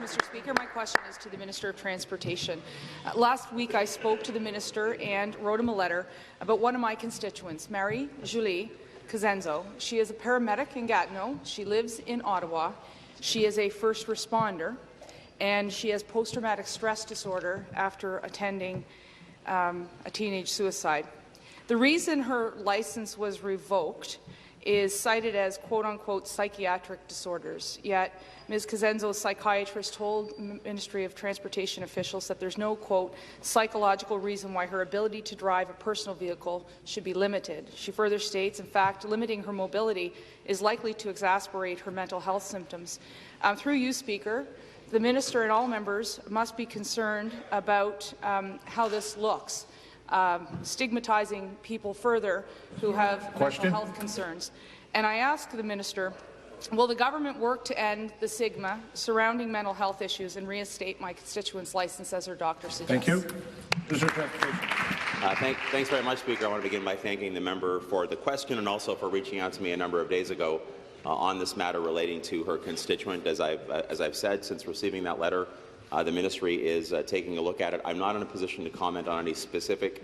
Mr. Speaker. My question is to the Minister of Transportation. Last week, I spoke to the Minister and wrote him a letter about one of my constituents, Marie-Julie Cosenzo. She is a paramedic in Gatineau. She lives in Ottawa. She is a first responder, and she has post-traumatic stress disorder after attending a teenage suicide. The reason her license was revoked is cited as quote-unquote psychiatric disorders, yet Ms. Cosenzo's psychiatrist told Ministry of Transportation officials that there's no quote psychological reason why her ability to drive a personal vehicle should be limited. She further states, in fact, limiting her mobility is likely to exacerbate her mental health symptoms. Through you, Speaker, the Minister and all members must be concerned about how this looks. Stigmatizing people further who have mental health concerns. And I ask the Minister, will the government work to end the stigma surrounding mental health issues and reinstate my constituent's license as her doctor suggests? Thank you. Minister of Transportation. Thanks very much, Speaker. I want to begin by thanking the member for the question and also for reaching out to me a number of days ago on this matter relating to her constituent. As I've said, since receiving that letter, the ministry is taking a look at it. I'm not in a position to comment on any specific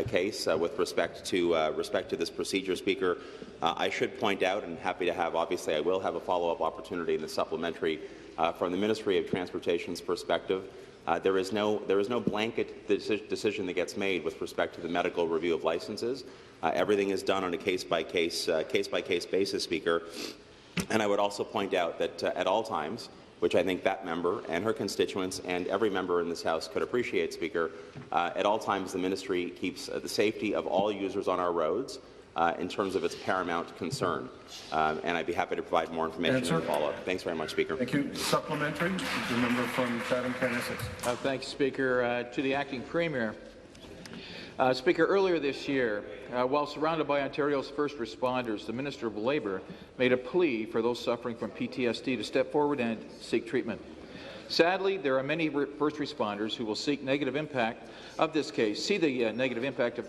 case with respect to this procedure, Speaker. I should point out, and happy to have, obviously I will have a follow-up opportunity in the supplementary from the Ministry of Transportation's perspective. There is no blanket decision that gets made with respect to the medical review of licenses. Everything is done on a case-by-case basis, Speaker. And I would also point out that at all times, which I think that member and her constituents and every member in this House could appreciate, Speaker, at all times the ministry keeps the safety of all users on our roads in terms of its paramount concern. And I'd be happy to provide more information in the follow-up. Thanks very much, Speaker. Thank you. Supplementary, the member from Chatham-Kent-Essex. Thank you, Speaker. To the Acting Premier. Speaker, earlier this year, while surrounded by Ontario's first responders, the Minister of Labour made a plea for those suffering from PTSD to step forward and seek treatment. Sadly, there are many first responders who will seek negative impact of this case, see the negative impact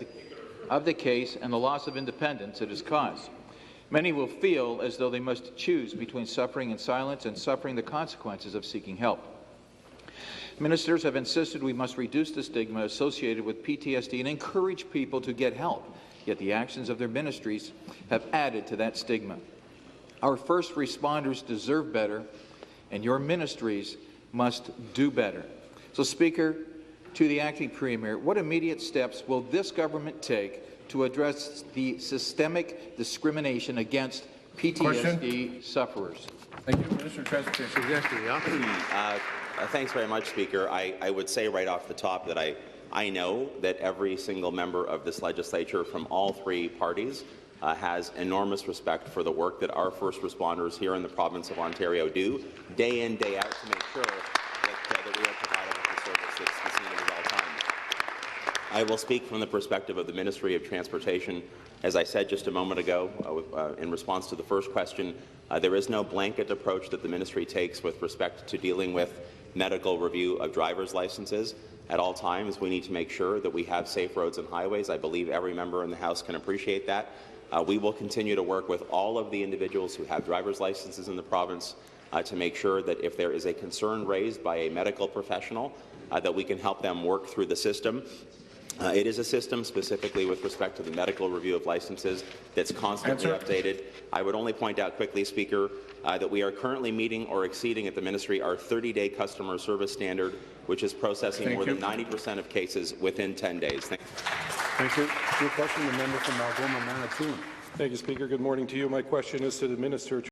of the case and the loss of independence it has caused. Many will feel as though they must choose between suffering in silence and suffering the consequences of seeking help. Ministers have insisted we must reduce the stigma associated with PTSD and encourage people to get help, yet the actions of their ministries have added to that stigma. Our first responders deserve better, and your ministries must do better. So, Speaker, to the Acting Premier, what immediate steps will this government take to address the systemic discrimination against PTSD sufferers? Thank you, Minister of Transportation. Thanks very much, Speaker. I would say right off the top that I know that every single member of this legislature from all three parties has enormous respect for the work that our first responders here in the province of Ontario do day in, day out to make sure that we are providing the service that's needed at all times. I will speak from the perspective of the Ministry of Transportation. As I said just a moment ago, in response to the first question, there is no blanket approach that the ministry takes with respect to dealing with medical review of driver's licenses. At all times, we need to make sure that we have safe roads and highways. I believe every member in the House can appreciate that. We will continue to work with all of the individuals who have driver's licenses in the province to make sure that if there is a concern raised by a medical professional, that we can help them work through the system. It is a system specifically with respect to the medical review of licenses that's constantly updated. I would only point out quickly, Speaker, that we are currently meeting or exceeding at the ministry our 30-day customer service standard, which is processing more than 90% of cases within 10 days. Thank you. Your question, the member from Algoma, Manitoulin. Thank you, Speaker. Good morning to you. My question is to the Minister